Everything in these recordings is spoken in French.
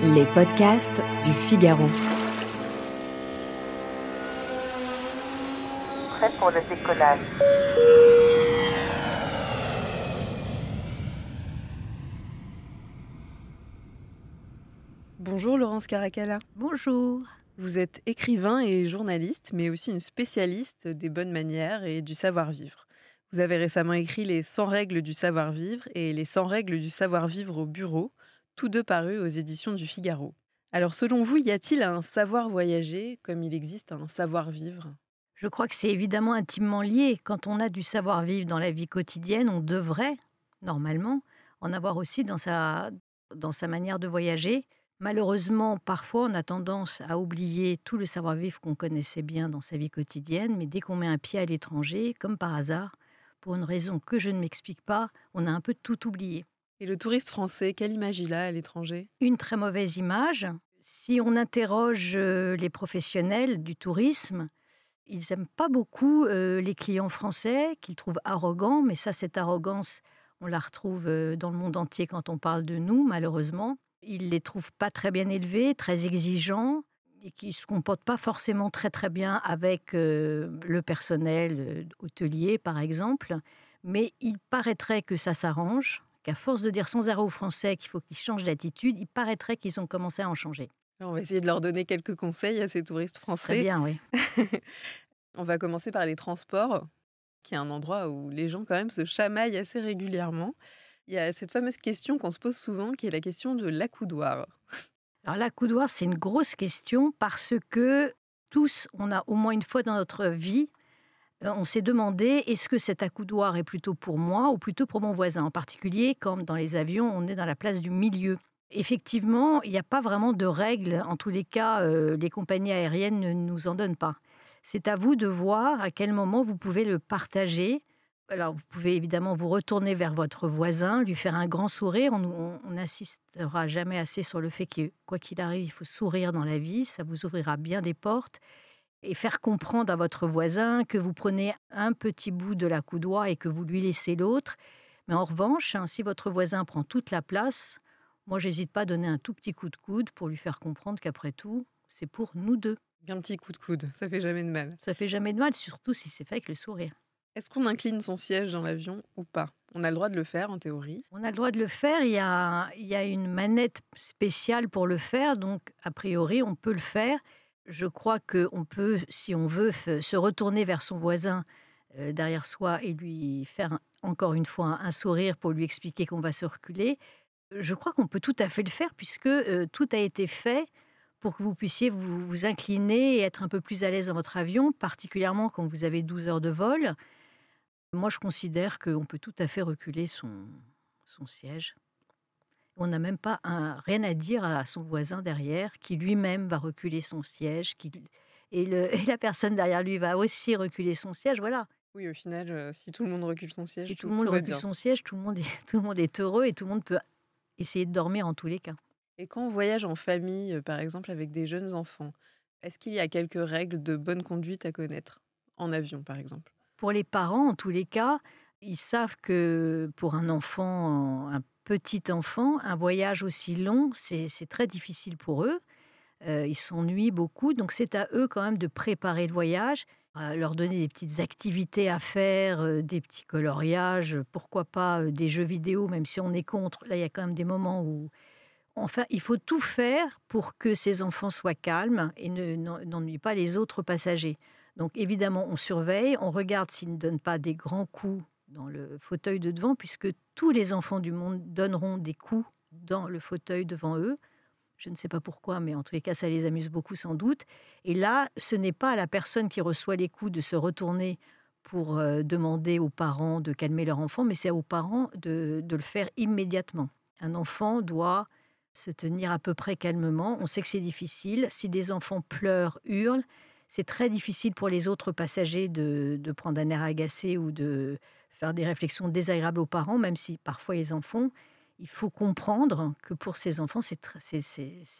Les podcasts du Figaro. Prêt pour le décollage. Bonjour Laurence Caracalla. Bonjour. Vous êtes écrivain et journaliste, mais aussi une spécialiste des bonnes manières et du savoir-vivre. Vous avez récemment écrit Les 100 règles du savoir-vivre et Les 100 règles du savoir-vivre au bureau, tous deux parus aux éditions du Figaro. Alors selon vous, y a-t-il un savoir voyager comme il existe un savoir-vivre ? Je crois que c'est évidemment intimement lié. Quand on a du savoir-vivre dans la vie quotidienne, on devrait, normalement, en avoir aussi dans sa manière de voyager. Malheureusement, parfois, on a tendance à oublier tout le savoir-vivre qu'on connaissait bien dans sa vie quotidienne, mais dès qu'on met un pied à l'étranger, comme par hasard, pour une raison que je ne m'explique pas, on a un peu tout oublié. Et le touriste français, quelle image il a à l'étranger ? Une très mauvaise image. Si on interroge les professionnels du tourisme, ils n'aiment pas beaucoup les clients français, qu'ils trouvent arrogants, mais ça, cette arrogance, on la retrouve dans le monde entier quand on parle de nous, malheureusement. Ils les trouvent pas très bien élevés, très exigeants, et qui ne se comportent pas forcément très très bien avec le personnel hôtelier, par exemple. Mais il paraîtrait que ça s'arrange, qu'à force de dire sans arrêt aux Français qu'il faut qu'ils changent d'attitude, il paraîtrait qu'ils ont commencé à en changer. Alors, on va essayer de leur donner quelques conseils à ces touristes Très français. bien, oui. On va commencer par les transports, qui est un endroit où les gens quand même se chamaillent assez régulièrement. Il y a cette fameuse question qu'on se pose souvent, qui est la question de l'accoudoir. Alors l'accoudoir, c'est une grosse question parce que tous, on a au moins une fois dans notre vie, on s'est demandé est-ce que cet accoudoir est plutôt pour moi ou plutôt pour mon voisin. En particulier, comme dans les avions, on est dans la place du milieu. Effectivement, il n'y a pas vraiment de règles. En tous les cas, les compagnies aériennes ne nous en donnent pas. C'est à vous de voir à quel moment vous pouvez le partager. Alors, vous pouvez évidemment vous retourner vers votre voisin, lui faire un grand sourire. On n'insistera jamais assez sur le fait que, quoi qu'il arrive, il faut sourire dans la vie. Ça vous ouvrira bien des portes. Et faire comprendre à votre voisin que vous prenez un petit bout de l'accoudoir et que vous lui laissez l'autre. Mais en revanche, si votre voisin prend toute la place, moi, j'hésite pas à donner un tout petit coup de coude pour lui faire comprendre qu'après tout, c'est pour nous deux. Un petit coup de coude, ça fait jamais de mal. Ça fait jamais de mal, surtout si c'est fait avec le sourire. Est-ce qu'on incline son siège dans l'avion ou pas ? On a le droit de le faire en théorie. On a le droit de le faire, il y a une manette spéciale pour le faire, donc a priori, on peut le faire. Je crois qu'on peut, si on veut, se retourner vers son voisin derrière soi et lui faire encore une fois un sourire pour lui expliquer qu'on va se reculer. Je crois qu'on peut tout à fait le faire puisque tout a été fait pour que vous puissiez vous incliner et être un peu plus à l'aise dans votre avion, particulièrement quand vous avez 12 heures de vol. Moi, je considère qu'on peut tout à fait reculer son siège. On n'a même pas rien à dire à son voisin derrière, qui lui-même va reculer son siège, et la personne derrière lui va aussi reculer son siège. Voilà. Oui, au final, si tout le monde recule son siège, Si tout tout, le monde tout va recule bien. son siège, tout le monde est, tout le monde est heureux et tout le monde peut essayer de dormir en tous les cas. Et quand on voyage en famille, par exemple avec des jeunes enfants, est-ce qu'il y a quelques règles de bonne conduite à connaître ? En avion, par exemple. Pour les parents, en tous les cas, ils savent que pour un enfant, un petit enfant, un voyage aussi long, c'est très difficile pour eux. Ils s'ennuient beaucoup, donc c'est à eux quand même de préparer le voyage, leur donner des petites activités à faire, des petits coloriages, pourquoi pas, des jeux vidéo, même si on est contre. Là, il y a quand même des moments où enfin, il faut tout faire pour que ces enfants soient calmes et n'ennuient pas les autres passagers. Donc évidemment, on surveille, on regarde s'ils ne donnent pas des grands coups dans le fauteuil de devant, puisque tous les enfants du monde donneront des coups dans le fauteuil devant eux. Je ne sais pas pourquoi, mais en tous les cas, ça les amuse beaucoup sans doute. Et là, ce n'est pas à la personne qui reçoit les coups de se retourner pour demander aux parents de calmer leur enfant, mais c'est aux parents de le faire immédiatement. Un enfant doit se tenir à peu près calmement. On sait que c'est difficile. Si des enfants pleurent, hurlent, c'est très difficile pour les autres passagers de prendre un air agacé ou de faire des réflexions désagréables aux parents, même si parfois ils en font. Il faut comprendre que pour ces enfants, c'est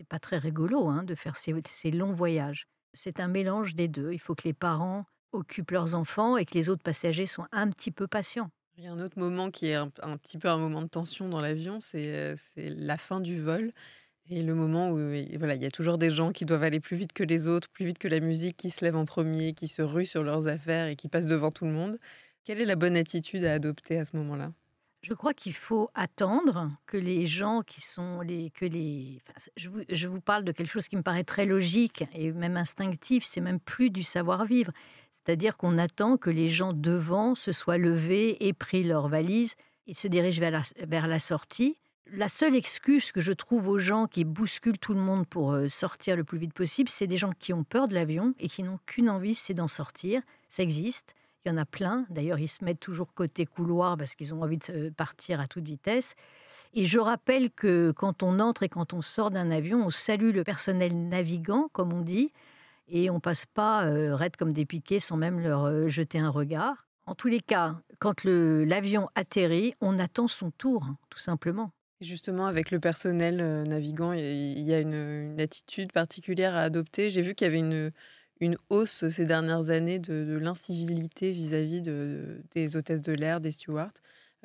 pas très rigolo de faire ces longs voyages. C'est un mélange des deux. Il faut que les parents occupent leurs enfants et que les autres passagers soient un petit peu patients. Il y a un autre moment qui est un petit peu un moment de tension dans l'avion, c'est la fin du vol. Et le moment où voilà, il y a toujours des gens qui doivent aller plus vite que les autres, plus vite que la musique, qui se lève en premier, qui se ruent sur leurs affaires et qui passent devant tout le monde. Quelle est la bonne attitude à adopter à ce moment-là? Je crois qu'il faut attendre que les gens qui sont les que les enfin, je vous parle de quelque chose qui me paraît très logique et même instinctif, c'est même plus du savoir-vivre. C'est-à-dire qu'on attend que les gens devant se soient levés, aient pris leurs valises et se dirigent vers la sortie. La seule excuse que je trouve aux gens qui bousculent tout le monde pour, sortir le plus vite possible, c'est des gens qui ont peur de l'avion et qui n'ont qu'une envie, c'est d'en sortir. Ça existe. Il y en a plein. D'ailleurs, ils se mettent toujours côté couloir parce qu'ils ont envie de partir à toute vitesse. Et je rappelle que quand on entre et quand on sort d'un avion, on salue le personnel navigant, comme on dit, et on passe pas raide comme des piquets sans même leur jeter un regard. En tous les cas, quand l'avion atterrit, on attend son tour, hein, tout simplement. Et justement, avec le personnel, navigant, il y a une attitude particulière à adopter. J'ai vu qu'il y avait une hausse ces dernières années de l'incivilité vis-à-vis des hôtesses de l'air, des stewards,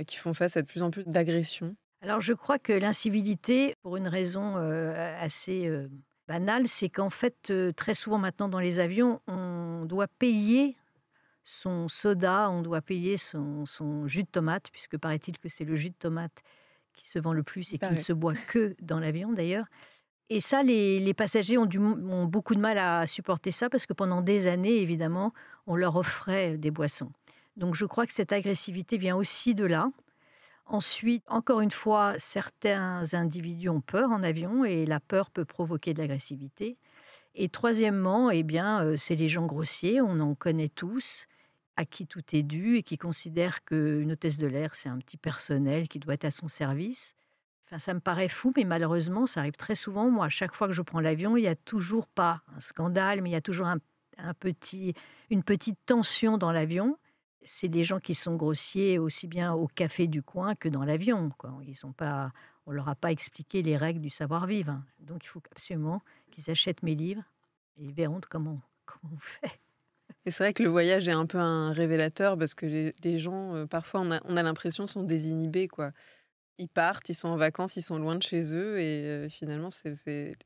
qui font face à de plus en plus d'agressions. Alors je crois que l'incivilité, pour une raison assez banale, c'est qu'en fait, très souvent maintenant dans les avions, on doit payer son soda, on doit payer son jus de tomate, puisque paraît-il que c'est le jus de tomate qui se vend le plus Il et qui ne paraît. se boit que dans l'avion d'ailleurs. Et ça, les passagers ont beaucoup de mal à supporter ça parce que pendant des années, évidemment, on leur offrait des boissons. Donc je crois que cette agressivité vient aussi de là. Ensuite, encore une fois, certains individus ont peur en avion et la peur peut provoquer de l'agressivité. Et troisièmement, eh bien, c'est les gens grossiers, on en connaît tous, à qui tout est dû et qui considèrent qu'une hôtesse de l'air, c'est un petit personnel qui doit être à son service. Enfin, ça me paraît fou, mais malheureusement, ça arrive très souvent. Moi, à chaque fois que je prends l'avion, il y a toujours pas un scandale, mais il y a toujours une petite tension dans l'avion. C'est des gens qui sont grossiers aussi bien au café du coin que dans l'avion, quoi. Ils sont pas, on leur a pas expliqué les règles du savoir-vivre, hein. Donc il faut absolument qu'ils achètent mes livres et ils verront comment on fait. Et c'est vrai que le voyage est un peu un révélateur parce que les gens, parfois, on a l'impression, sont désinhibés, quoi. Ils partent, ils sont en vacances, ils sont loin de chez eux et finalement, c'est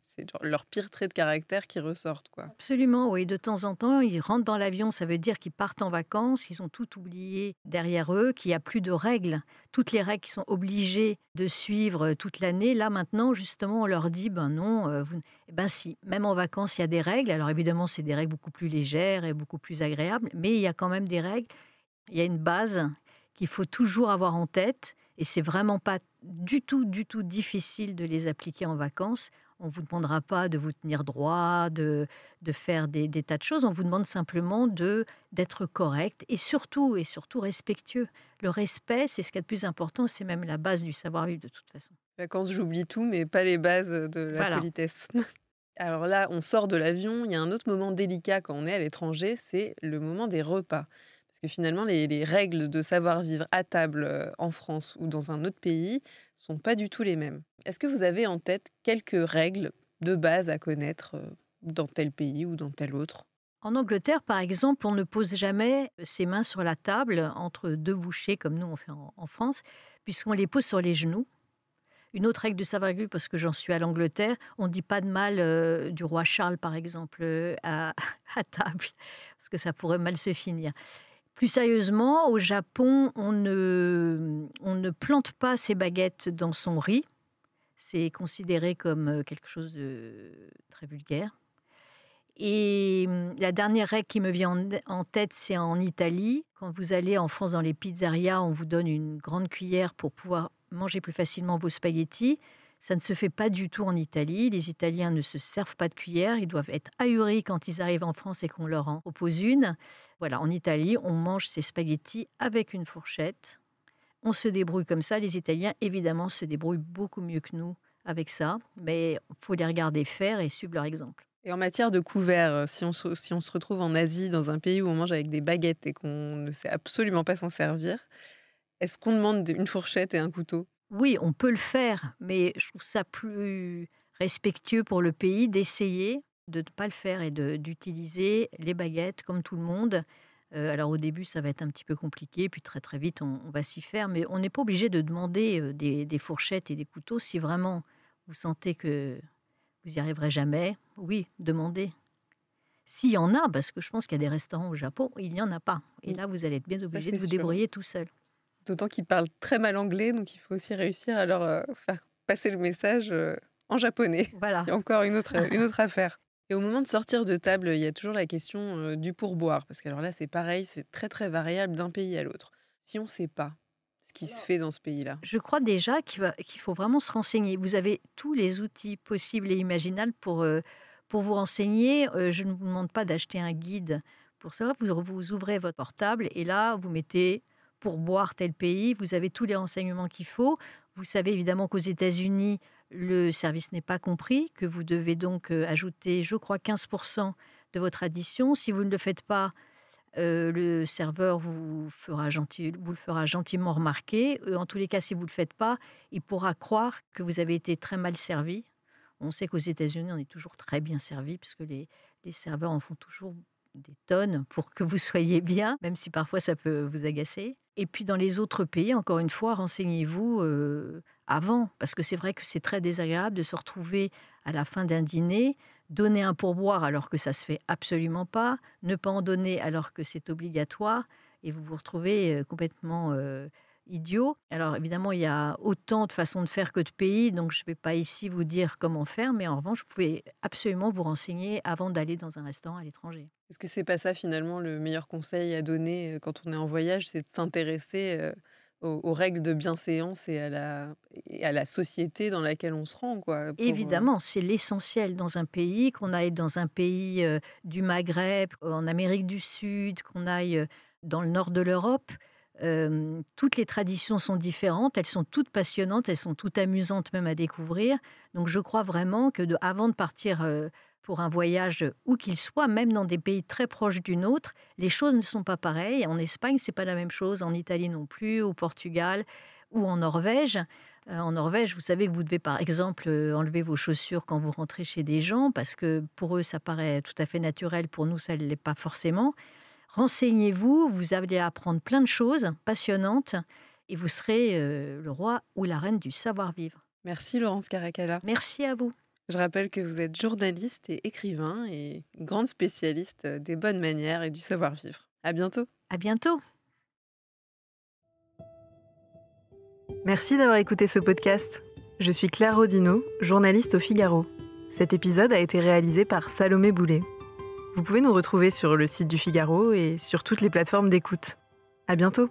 leur pire trait de caractère qui ressortent, quoi. Absolument, oui. De temps en temps, ils rentrent dans l'avion, ça veut dire qu'ils partent en vacances, ils ont tout oublié derrière eux, qu'il n'y a plus de règles. Toutes les règles qu'ils sont obligés de suivre toute l'année, là maintenant, justement, on leur dit, ben non, eh ben si, même en vacances, il y a des règles. Alors évidemment, c'est des règles beaucoup plus légères et beaucoup plus agréables, mais il y a quand même des règles. Il y a une base qu'il faut toujours avoir en tête et c'est vraiment pas du tout difficile de les appliquer en vacances. On ne vous demandera pas de vous tenir droit, de faire des tas de choses. On vous demande simplement d'être correct et surtout respectueux. Le respect, c'est ce qu'il y a de plus important, c'est même la base du savoir-vivre de toute façon. Vacances, j'oublie tout, mais pas les bases, de la Voilà. politesse. Alors là, on sort de l'avion, il y a un autre moment délicat quand on est à l'étranger, c'est le moment des repas. Parce que finalement, les règles de savoir-vivre à table, en France ou dans un autre pays sont pas du tout les mêmes. Est-ce que vous avez en tête quelques règles de base à connaître, dans tel pays ou dans tel autre? En Angleterre, par exemple, on ne pose jamais ses mains sur la table entre 2 bouchées comme nous on fait en France, puisqu'on les pose sur les genoux. Une autre règle de savoir-vivre, parce que j'en suis à l'Angleterre, on ne dit pas de mal, du roi Charles, par exemple, à table, parce que ça pourrait mal se finir. Plus sérieusement, au Japon, on ne plante pas ses baguettes dans son riz. C'est considéré comme, quelque chose de très vulgaire. Et la dernière règle qui me vient en tête, c'est en Italie. Quand vous allez en France dans les pizzerias, on vous donne une grande cuillère pour pouvoir manger plus facilement vos spaghettis. Ça ne se fait pas du tout en Italie. Les Italiens ne se servent pas de cuillère. Ils doivent être ahuris quand ils arrivent en France et qu'on leur en propose une. Voilà, en Italie, on mange ses spaghettis avec une fourchette. On se débrouille comme ça. Les Italiens, évidemment, se débrouillent beaucoup mieux que nous avec ça. Mais il faut les regarder faire et suivre leur exemple. Et en matière de couverts, si on se retrouve en Asie, dans un pays où on mange avec des baguettes et qu'on ne sait absolument pas s'en servir, est-ce qu'on demande une fourchette et un couteau? Oui, on peut le faire, mais je trouve ça plus respectueux pour le pays d'essayer de ne pas le faire et d'utiliser les baguettes comme tout le monde. Alors au début, ça va être un petit peu compliqué, puis très, très vite, on va s'y faire, mais on n'est pas obligé de demander, des fourchettes et des couteaux si vraiment vous sentez que vous n'y arriverez jamais, oui, demandez. S'il y en a, parce que je pense qu'il y a des restaurants au Japon où il n'y en a pas. Et Mmh, là, vous allez être bien ça obligé c'est de vous sûr. débrouiller tout seul. D'autant qu'ils parlent très mal anglais, donc il faut aussi réussir à leur, faire passer le message, en japonais. Voilà. C'est encore une autre affaire. Et au moment de sortir de table, il y a toujours la question, du pourboire, parce qu'alors là, c'est pareil, c'est très, très variable d'un pays à l'autre. Si on ne sait pas ce qui se fait dans ce pays-là. Je crois déjà qu'il faut vraiment se renseigner. Vous avez tous les outils possibles et imaginables pour vous renseigner. Je ne vous demande pas d'acheter un guide pour ça. Vous ouvrez votre portable et là, vous mettez pour boire tel pays. Vous avez tous les renseignements qu'il faut. Vous savez évidemment qu'aux États-Unis, le service n'est pas compris, que vous devez donc ajouter, je crois, 15% de votre addition. Si vous ne le faites pas, le serveur vous le fera gentiment remarquer. En tous les cas, si vous ne le faites pas, il pourra croire que vous avez été très mal servi. On sait qu'aux États-Unis, on est toujours très bien servi puisque les serveurs en font toujours des tonnes pour que vous soyez bien, même si parfois ça peut vous agacer. Et puis dans les autres pays, encore une fois, renseignez-vous avant, parce que c'est vrai que c'est très désagréable de se retrouver à la fin d'un dîner, donner un pourboire alors que ça se fait absolument pas, ne pas en donner alors que c'est obligatoire, et vous vous retrouvez complètement idiot. Alors évidemment, il y a autant de façons de faire que de pays, donc je ne vais pas ici vous dire comment faire, mais en revanche, vous pouvez absolument vous renseigner avant d'aller dans un restaurant à l'étranger. Est-ce que c'est pas ça finalement le meilleur conseil à donner, quand on est en voyage? C'est de s'intéresser, aux règles de bienséance et à la société dans laquelle on se rend quoi, Évidemment, c'est l'essentiel dans un pays, qu'on aille dans un pays du Maghreb, en Amérique du Sud, qu'on aille dans le nord de l'Europe. Toutes les traditions sont différentes, elles sont toutes passionnantes, elles sont toutes amusantes même à découvrir. Donc je crois vraiment que avant de partir pour un voyage où qu'il soit, même dans des pays très proches du nôtre, les choses ne sont pas pareilles. En Espagne, c'est pas la même chose, en Italie non plus, au Portugal ou en Norvège. En Norvège, vous savez que vous devez par exemple enlever vos chaussures quand vous rentrez chez des gens parce que pour eux ça paraît tout à fait naturel, pour nous ça ne l'est pas forcément. Renseignez-vous, vous allez apprendre plein de choses passionnantes et vous serez le roi ou la reine du savoir-vivre. Merci Laurence Caracalla. Merci à vous. Je rappelle que vous êtes journaliste et écrivain et une grande spécialiste, des bonnes manières et du savoir-vivre. À bientôt. À bientôt. Merci d'avoir écouté ce podcast. Je suis Claire Rodino, journaliste au Figaro. Cet épisode a été réalisé par Salomé Boulet. Vous pouvez nous retrouver sur le site du Figaro et sur toutes les plateformes d'écoute. À bientôt.